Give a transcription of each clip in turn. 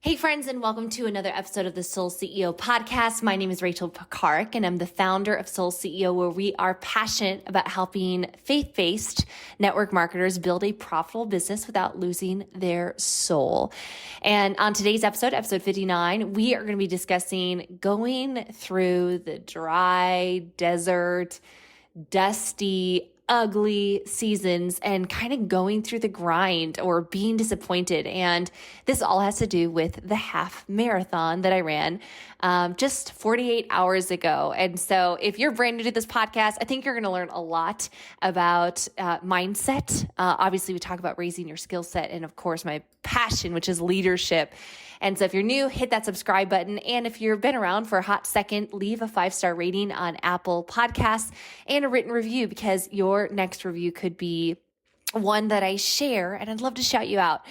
Hey friends, and welcome to another episode of the Soul CEO podcast. My name is 𝒂𝒏𝒂, and I'm the founder of Soul CEO, where we are passionate about helping faith-based network marketers build a profitable business without losing their soul. And on today's episode 59, we are going to be discussing going through the dry, desert, dusty, ugly seasons and kind of going through the grind or being disappointed. And this all has to do with the half marathon that I ran just 48 hours ago. And so if you're brand new to this podcast, I think you're going to learn a lot about mindset. Obviously, we talk about raising your skill set and, of course, my passion, which is leadership. And so if you're new, hit that subscribe button. And if you've been around for a hot second, leave a 5-star rating on Apple Podcasts and a written review, because your next review could be one that I share, and I'd love to shout you out.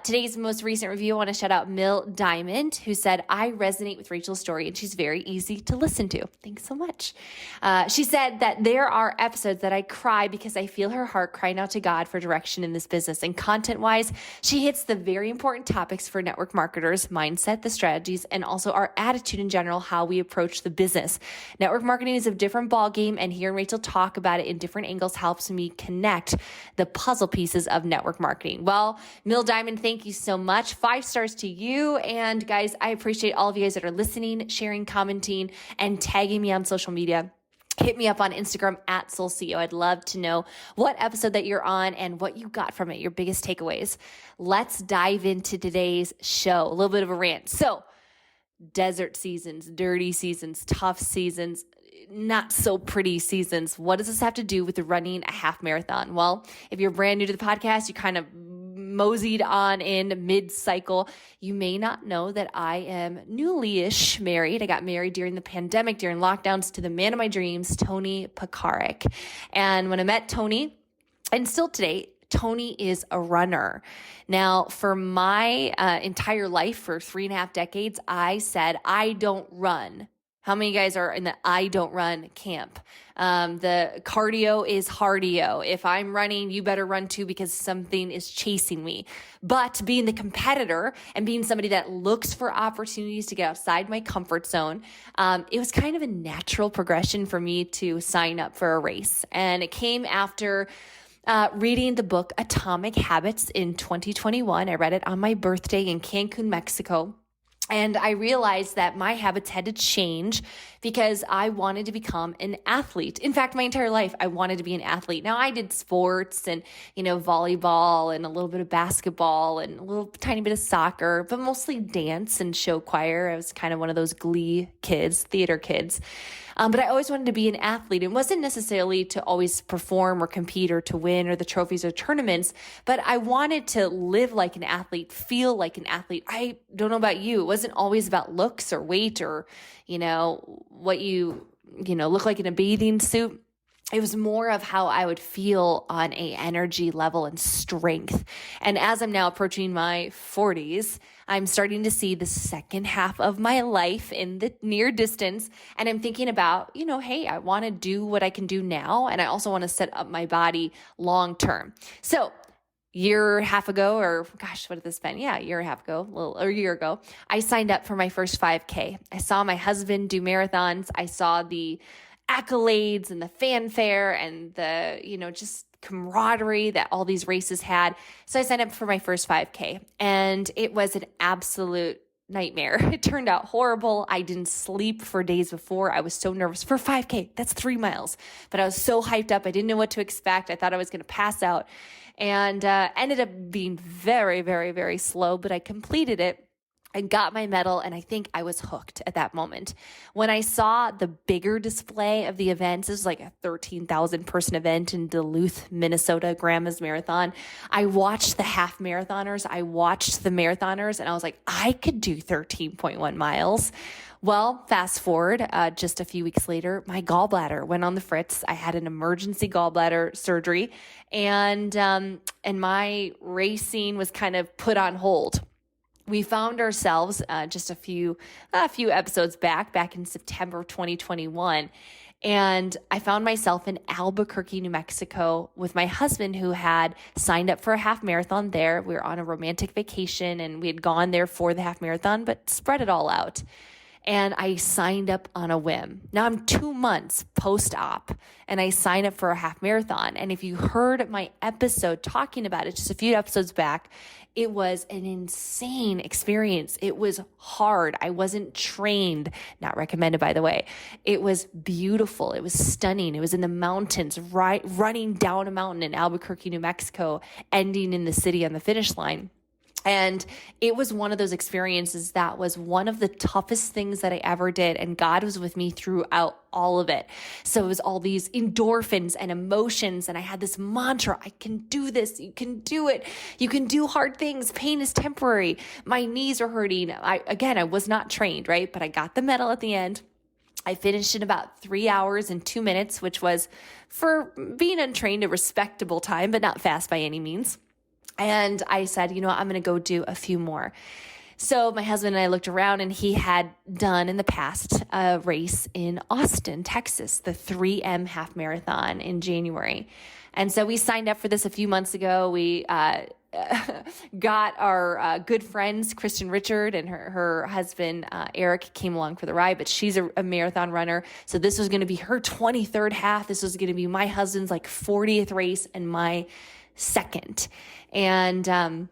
Today's most recent review, I want to shout out Mill Diamond, who said, I resonate with Rachel's story, and she's very easy to listen to. Thanks so much. She said that there are episodes that I cry because I feel her heart crying out to God for direction in this business. And content-wise, she hits the very important topics for network marketers, mindset, the strategies, and also our attitude in general, how we approach the business. Network marketing is a different ballgame, and hearing Rachel talk about it in different angles helps me connect the puzzle pieces of network marketing. Well, Mill Diamond, thank you so much. 5 stars to you. And guys, I appreciate all of you guys that are listening, sharing, commenting, and tagging me on social media. Hit me up on Instagram at Soul CEO. I'd love to know what episode that you're on and what you got from it, your biggest takeaways. Let's dive into today's show. A little bit of a rant. So, desert seasons, dirty seasons, tough seasons, not so pretty seasons. What does this have to do with running a half marathon? Well, if you're brand new to the podcast, you kind of moseyed on in mid-cycle. You may not know that I am newly-ish married. I got married during the pandemic, during lockdowns, to the man of my dreams, Tony Pekarik. And when I met Tony, and still today, Tony is a runner. Now, for my entire life, for 3.5 decades, I said, I don't run. How many of you guys are in the I don't run camp? The cardio is hardio. If I'm running, you better run too, because something is chasing me. But being the competitor and being somebody that looks for opportunities to get outside my comfort zone, it was kind of a natural progression for me to sign up for a race. And it came after reading the book Atomic Habits in 2021. I read it on my birthday in Cancun, Mexico. And I realized that my habits had to change because I wanted to become an athlete. In fact, my entire life, I wanted to be an athlete. Now, I did sports and, volleyball and a little bit of basketball and a little tiny bit of soccer, but mostly dance and show choir. I was kind of one of those glee kids, theater kids. But I always wanted to be an athlete. It wasn't necessarily to always perform or compete or to win or the trophies or tournaments, but I wanted to live like an athlete, feel like an athlete. I don't know about you. It wasn't always about looks or weight or, what you look like in a bathing suit. It was more of how I would feel on a energy level and strength. And as I'm now approaching my 40s, I'm starting to see the second half of my life in the near distance. And I'm thinking about, hey, I want to do what I can do now. And I also want to set up my body long term. So year and a half ago, or gosh, what did this been? Yeah, a year and a half ago, a year ago, I signed up for my first 5K. I saw my husband do marathons. I saw the accolades and the fanfare and the, just camaraderie that all these races had. So I signed up for my first 5K, and it was an absolute nightmare. It turned out horrible. I didn't sleep for days before. I was so nervous for 5K. That's 3 miles. But I was so hyped up. I didn't know what to expect. I thought I was going to pass out, and ended up being very, very, very slow, but I completed it. I got my medal, and I think I was hooked at that moment. When I saw the bigger display of the events, this was like a 13,000 person event in Duluth, Minnesota, Grandma's Marathon. I watched the half marathoners. I watched the marathoners, and I was like, I could do 13.1 miles. Well, fast forward, just a few weeks later, my gallbladder went on the fritz. I had an emergency gallbladder surgery, and my racing was kind of put on hold. We found ourselves just a few episodes back in September of 2021 And I found myself in Albuquerque, New Mexico with my husband, who had signed up for a half marathon there. We were on a romantic vacation and we had gone there for the half marathon, but spread it all out. And I signed up on a whim. Now I'm 2 months post-op and I signed up for a half marathon. And if you heard my episode talking about it just a few episodes back, it was an insane experience. It was hard. I wasn't trained, not recommended, by the way. It was beautiful. It was stunning. It was in the mountains, running down a mountain in Albuquerque, New Mexico, ending in the city on the finish line. And it was one of those experiences that was one of the toughest things that I ever did. And God was with me throughout all of it. So it was all these endorphins and emotions. And I had this mantra: I can do this. You can do it. You can do hard things. Pain is temporary. My knees are hurting. I was not trained, right? But I got the medal at the end. I finished in about 3 hours and 2 minutes, which was, for being untrained, a respectable time, but not fast by any means. And I said, I'm going to go do a few more. So my husband and I looked around, and he had done in the past a race in Austin, Texas, the 3M half marathon in January. And so we signed up for this a few months ago. We got our good friends, Kristen Richard, and her husband, Eric, came along for the ride, but she's a marathon runner. So this was going to be her 23rd half. This was going to be my husband's 40th race and my second. And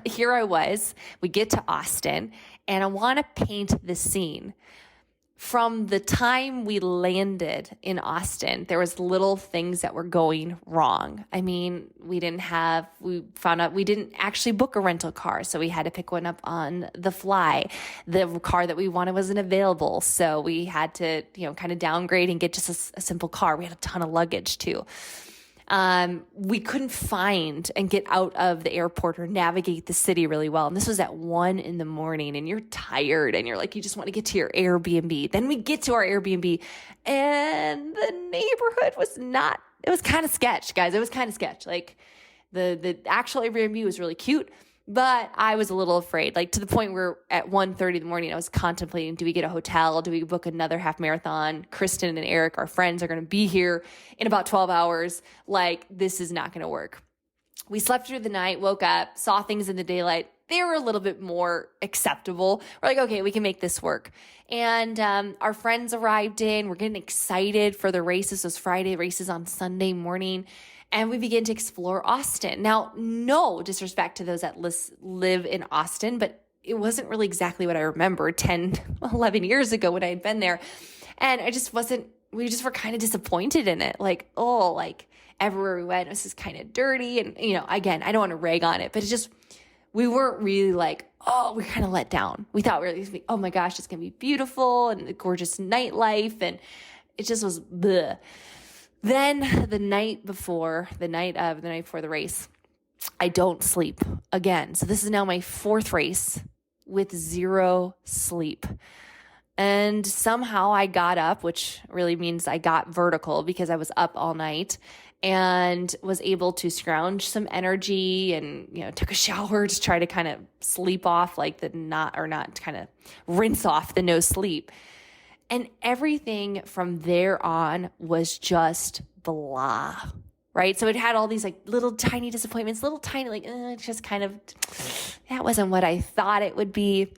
here I was. We get to Austin, and I want to paint the scene. From the time we landed in Austin, there was little things that were going wrong. I mean, we found out we didn't actually book a rental car, so we had to pick one up on the fly. The car that we wanted wasn't available, so we had to, kind of downgrade and get just a simple car. We had a ton of luggage too. We couldn't find and get out of the airport or navigate the city really well. And this was at 1 a.m, and you're tired and you just want to get to your Airbnb. Then we get to our Airbnb, and the neighborhood it was kind of sketch, guys. It was kind of sketch. The actual Airbnb was really cute, but I was a little afraid, to the point where at 1:30 in the morning, I was contemplating, do we get a hotel? Do we book another half marathon? Kristen and Eric, our friends, are going to be here in about 12 hours. This is not going to work. We slept through the night, woke up, saw things in the daylight. They were a little bit more acceptable. We're okay, we can make this work. And our friends arrived in. We're getting excited for the races, those Friday races on Sunday morning. And we began to explore Austin. Now, no disrespect to those that live in Austin, but it wasn't really exactly what I remember 10, 11 years ago when I had been there. And we just were kind of disappointed in it. Everywhere we went, it was just kind of dirty. And, again, I don't want to rag on it, but we weren't really we're kind of let down. We thought we were going to be, oh my gosh, it's going to be beautiful and the gorgeous nightlife. And it just was bleh. Then the night before the race, I don't sleep again. So this is now my 4th race with 0 sleep. And somehow I got up, which really means I got vertical because I was up all night, and was able to scrounge some energy and, took a shower to try to kind of sleep off kind of rinse off the no sleep. And everything from there on was just blah, right? So it had all these little tiny disappointments, little tiny, just kind of, that wasn't what I thought it would be.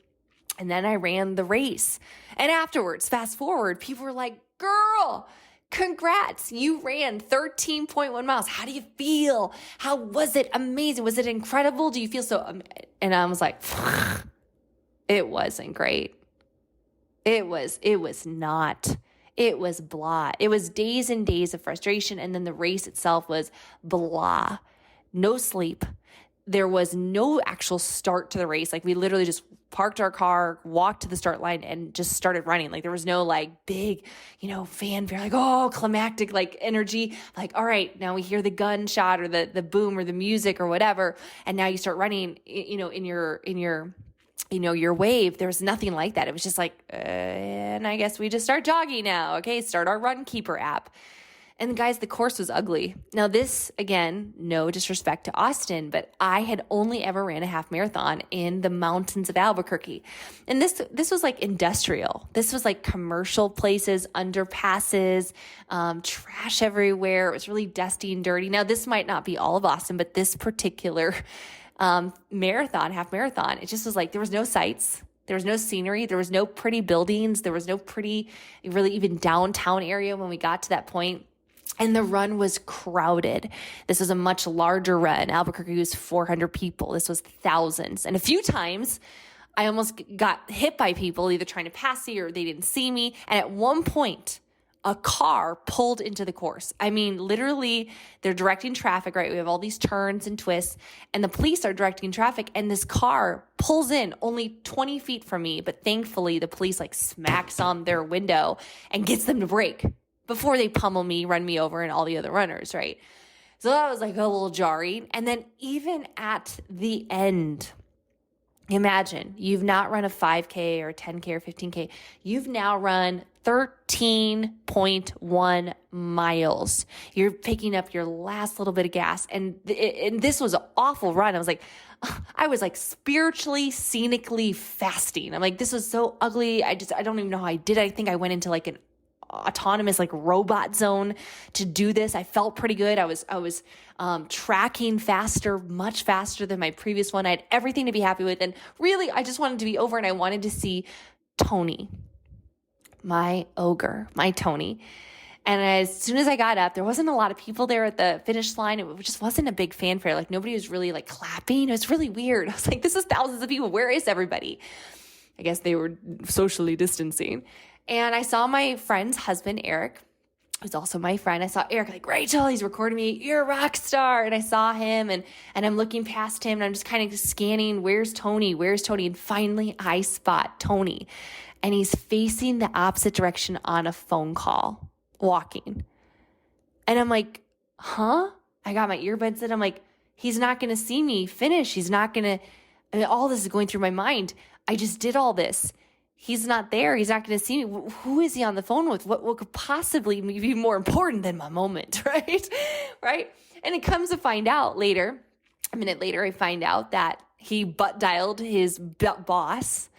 And then I ran the race. And afterwards, fast forward, people were like, girl, congrats, you ran 13.1 miles. How do you feel? How was it? Amazing. Was it incredible? Do you feel so, and I was like, it wasn't great. It was not. It was blah. It was days and days of frustration. And then the race itself was blah. No sleep. There was no actual start to the race. We literally just parked our car, walked to the start line, and just started running. There was no big, fanfare, climactic, energy. All right, now we hear the gunshot or the boom or the music or whatever. And now you start running, in your wave. There was nothing like that. It was just and I guess we just start jogging now. Okay, start our Run Keeper app. And guys, the course was ugly. Now this, again, no disrespect to Austin, but I had only ever ran a half marathon in the mountains of Albuquerque. And this was like industrial. This was like commercial places, underpasses, trash everywhere. It was really dusty and dirty. Now this might not be all of Austin, but this particular marathon, half marathon, it just was like, there was no sights. There was no scenery. There was no pretty buildings. There was no pretty, really even downtown area when we got to that point. And the run was crowded. This was a much larger run. Albuquerque was 400 people. This was thousands. And a few times I almost got hit by people either trying to pass me or they didn't see me. And at one point, a car pulled into the course. I mean, literally, they're directing traffic, right? We have all these turns and twists, and the police are directing traffic, and this car pulls in only 20 feet from me. But thankfully, the police like smacks on their window and gets them to brake before they pummel me, run me over, and all the other runners, right? So that was like a little jarring. And then even at the end, imagine you've not run a 5K or 10K or 15K. You've now run 13.1 miles. You're picking up your last little bit of gas. And this was an awful run. I was like spiritually, scenically fasting. I'm like, this was so ugly. I don't even know how I did it. I think I went into like an autonomous like robot zone to do this. I felt pretty good. I was tracking faster, much faster than my previous one. I had everything to be happy with. And really, I just wanted to be over and I wanted to see Tony, my ogre, my Tony. And as soon as I got up, there wasn't a lot of people there at the finish line. It just wasn't a big fanfare. Like nobody was really like clapping. It was really weird. I was like, this is thousands of people. Where is everybody? I guess they were socially distancing. And I saw my friend's husband, Eric, who's also my friend. I saw Eric like, Rachel, he's recording me. You're a rock star. And I saw him and I'm looking past him and I'm just kind of scanning. Where's Tony? Where's Tony? And finally I spot Tony and he's facing the opposite direction on a phone call, walking. And I'm like, huh? I got my earbuds in. I'm like, he's not going to see me finish. He's not going to, all this is going through my mind. I just did all this. He's not there. He's not going to see me. Who is he on the phone with? What could possibly be more important than my moment, right? Right? And it comes to find out later, a minute later, I find out that he butt dialed his boss,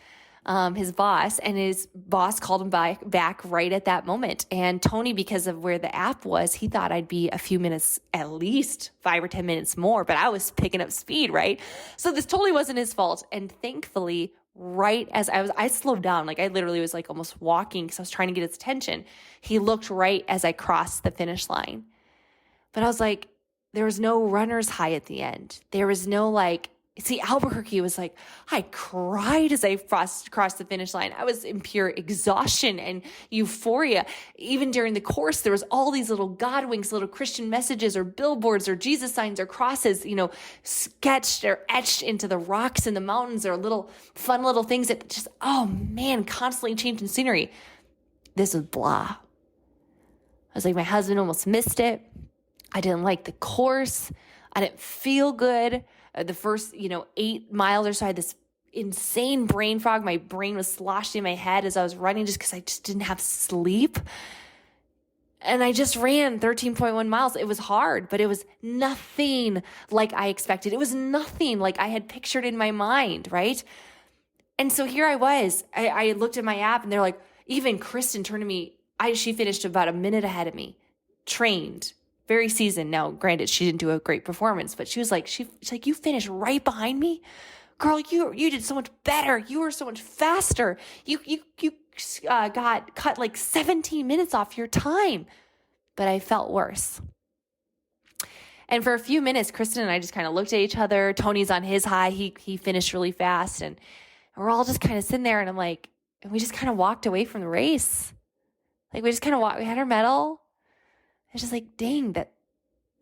and his boss called him back right at that moment. And Tony, because of where the app was, he thought I'd be a few minutes, at least 5 or 10 minutes more, but I was picking up speed, right? So this totally wasn't his fault. And thankfully, right as I slowed down, like I literally was like almost walking because I was trying to get his attention. He looked right as I crossed the finish line. But I was like, there was no runner's high at the end. There was no like, see, Albuquerque was like, I cried as I crossed the finish line. I was in pure exhaustion and euphoria. Even during the course, there was all these little God winks, little Christian messages or billboards or Jesus signs or crosses, sketched or etched into the rocks in the mountains or fun little things that just, oh man, constantly changing scenery. This was blah. I was like, my husband almost missed it. I didn't like the course. I didn't feel good. The first, 8 miles or so, I had this insane brain fog. My brain was sloshed in my head as I was running just because I just didn't have sleep. And I just ran 13.1 miles. It was hard, but it was nothing like I expected. It was nothing like I had pictured in my mind, right? And so here I was. I looked at my app and they're like, even Kristen turned to me. She finished about a minute ahead of me, trained. Very seasoned. Now, granted, she didn't do a great performance, but she's like, you finished right behind me? Girl, you did so much better. You were so much faster. You got cut like 17 minutes off your time. But I felt worse. And for a few minutes, Kristen and I just kind of looked at each other. Tony's on his high. He finished really fast. And we're all just kind of sitting there and and we just kind of walked away from the race. Like we just kind of we had our medal. It's just like, dang, that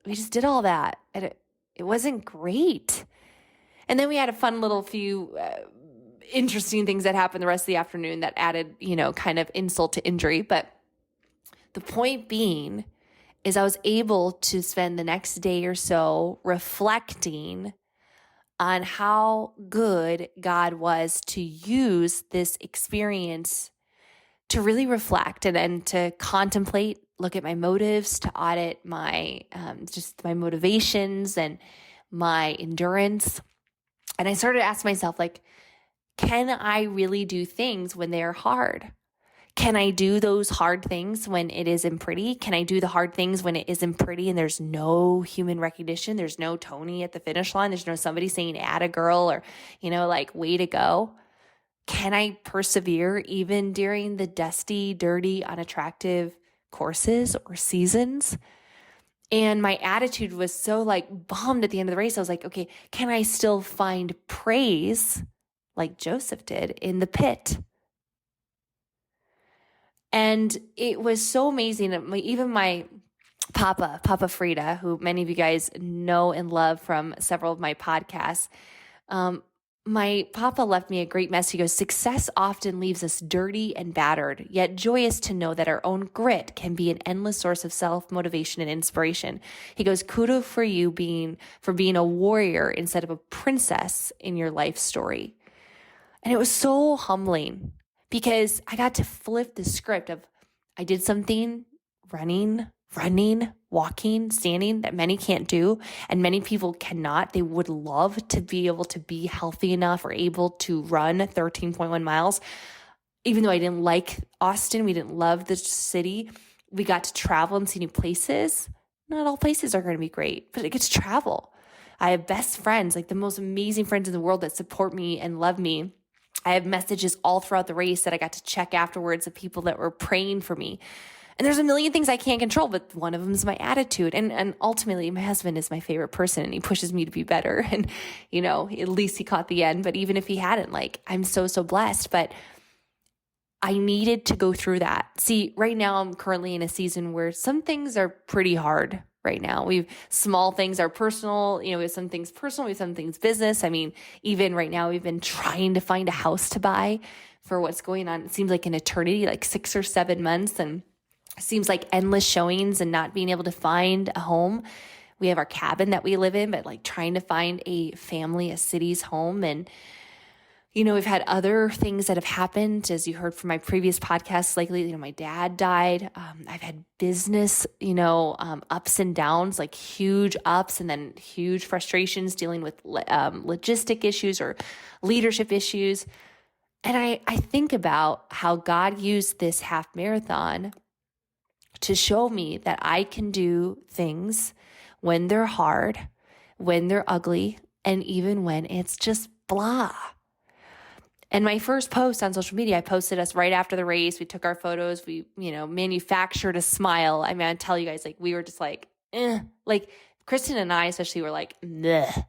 we just did all that. And it wasn't great. And then we had a fun little few interesting things that happened the rest of the afternoon that added, kind of insult to injury. But the point being is I was able to spend the next day or so reflecting on how good God was to use this experience to really reflect and to contemplate look at my motives, to audit my, just my motivations and my endurance. And I started to ask myself, like, can I really do things when they're hard? Can I do those hard things when it isn't pretty? Can I do the hard things when it isn't pretty and there's no human recognition? There's no Tony at the finish line. There's no somebody saying, atta girl, or, like, way to go. Can I persevere even during the dusty, dirty, unattractive courses or seasons? And my attitude was so bummed at the end of the race. I was like, okay, can I still find praise like Joseph did in the pit? And it was so amazing. Even my Papa Frida, who many of you guys know and love from several of my podcasts, my Papa left me a great message. He goes, success often leaves us dirty and battered, yet joyous to know that our own grit can be an endless source of self-motivation and inspiration. He goes, kudos for you for being a warrior instead of a princess in your life story. And it was so humbling because I got to flip the script of, I did something running, walking, standing that many can't do, and many people cannot. They would love to be able to be healthy enough or able to run 13.1 miles. Even though I didn't like Austin, we didn't love the city, we got to travel and see new places. Not all places are going to be great, but I get to travel. I have best friends, like the most amazing friends in the world that support me and love me. I have messages all throughout the race that I got to check afterwards of people that were praying for me. And there's a million things I can't control, but one of them is my attitude. And ultimately, my husband is my favorite person and he pushes me to be better. And, at least he caught the end. But even if he hadn't, I'm so blessed. But I needed to go through that. See, right now I'm currently in a season where some things are pretty hard right now. Small things are personal. We have some things personal, we have some things business. I mean, even right now, we've been trying to find a house to buy for what's going on. It seems like an eternity, like 6 or 7 months. And seems like endless showings and not being able to find a home. We have our cabin that we live in, but trying to find a family, a city's home. And, we've had other things that have happened. As you heard from my previous podcasts, lately, my dad died. I've had business, ups and downs, like huge ups and then huge frustrations dealing with logistic issues or leadership issues. And I think about how God used this half marathon to show me that I can do things when they're hard, when they're ugly, and even when it's just blah. And my first post on social media, I posted us right after the race. We took our photos. We, manufactured a smile. I mean, I tell you guys, we were just Kristen and I especially were bleh.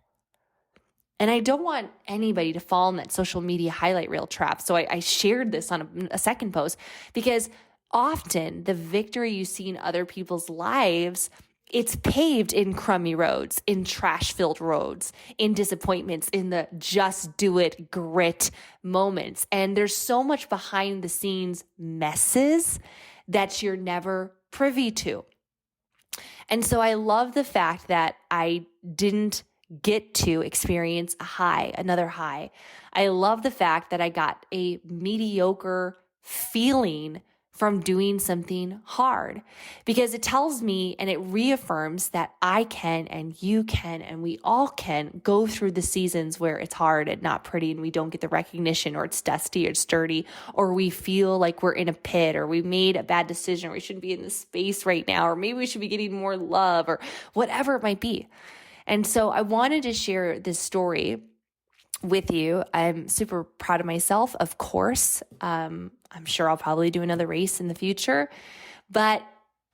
And I don't want anybody to fall in that social media highlight reel trap. So I shared this on a second post because often the victory you see in other people's lives, it's paved in crummy roads, in trash-filled roads, in disappointments, in the just do it grit moments. And there's so much behind the scenes messes that you're never privy to. And so I love the fact that I didn't get to experience another high. I love the fact that I got a mediocre feeling from doing something hard, because it tells me and it reaffirms that I can and you can and we all can go through the seasons where it's hard and not pretty and we don't get the recognition, or it's dusty or it's dirty, or we feel like we're in a pit, or we made a bad decision, or we shouldn't be in this space right now, or maybe we should be getting more love, or whatever it might be. And so I wanted to share this story with you. I'm super proud of myself, of course. I'm sure I'll probably do another race in the future. But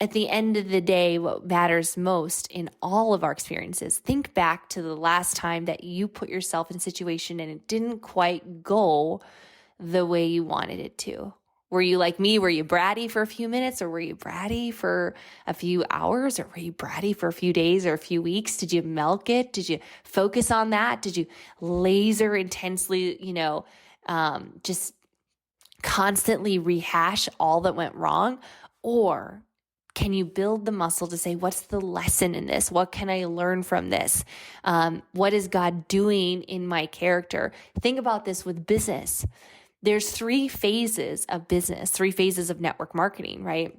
at the end of the day, what matters most in all of our experiences, think back to the last time that you put yourself in a situation and it didn't quite go the way you wanted it to. Were you like me? Were you bratty for a few minutes, or were you bratty for a few hours, or were you bratty for a few days or a few weeks? Did you milk it? Did you focus on that? Did you laser intensely, just constantly rehash all that went wrong? Or can you build the muscle to say, what's the lesson in this? What can I learn from this? What is God doing in my character? Think about this with business. There's 3 phases of business, 3 phases of network marketing, right?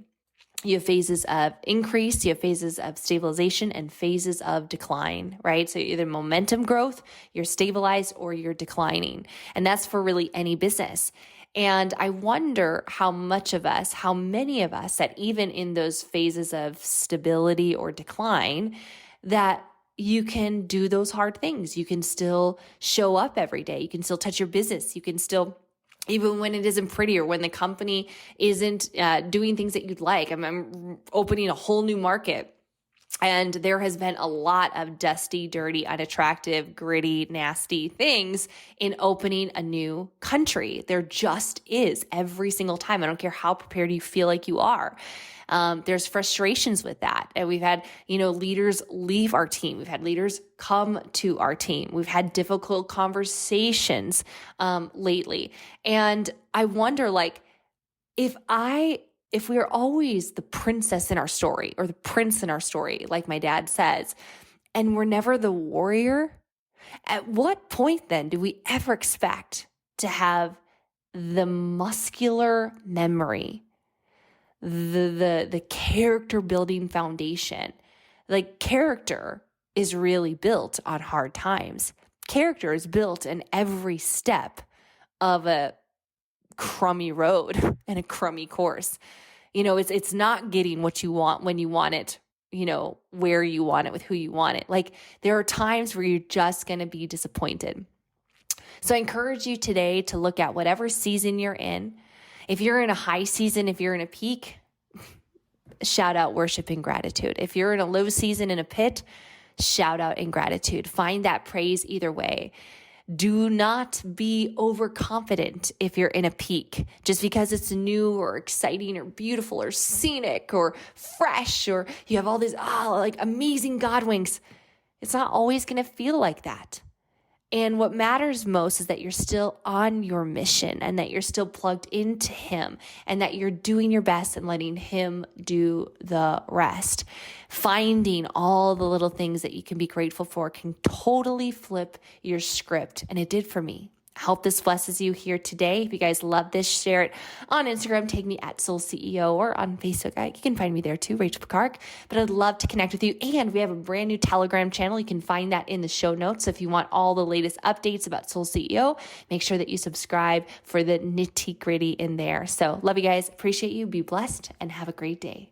You have phases of increase, you have phases of stabilization, and phases of decline, right? So either momentum growth, you're stabilized, or you're declining. And that's for really any business. And I wonder how many of us that even in those phases of stability or decline, that you can do those hard things. You can still show up every day. You can still touch your business. You can still, even when it isn't pretty or when the company isn't doing things that you'd like. I'm opening a whole new market, and there has been a lot of dusty, dirty, unattractive, gritty, nasty things in opening a new country. There just is every single time. I don't care how prepared you feel like you are. There's frustrations with that. And we've had, leaders leave our team. We've had leaders come to our team. We've had difficult conversations, lately. And I wonder, if we are always the princess in our story or the prince in our story, like my dad says, and we're never the warrior, at what point then do we ever expect to have the muscular memory, the character building foundation? Like, character is really built on hard times. Character is built in every step of a crummy road and a crummy course. It's not getting what you want when you want it, where you want it with who you want it. Like, there are times where you're just going to be disappointed. So I encourage you today to look at whatever season you're in. If you're in a high season, if you're in a peak, shout out, worship, and gratitude. If you're in a low season, in a pit, shout out in gratitude. Find that praise either way. Do not be overconfident if you're in a peak just because it's new or exciting or beautiful or scenic or fresh, or you have all these amazing God winks. It's not always going to feel like that. And what matters most is that you're still on your mission and that you're still plugged into Him and that you're doing your best and letting Him do the rest. Finding all the little things that you can be grateful for can totally flip your script. And it did for me. I hope this blesses you here today. If you guys love this, share it on Instagram. Tag me at @SoulCEO, or on Facebook. You can find me there too, Rachel 𝒂𝒏𝒂. But I'd love to connect with you. And we have a brand new Telegram channel. You can find that in the show notes. So if you want all the latest updates about Soul CEO, make sure that you subscribe for the nitty gritty in there. So love you guys. Appreciate you. Be blessed and have a great day.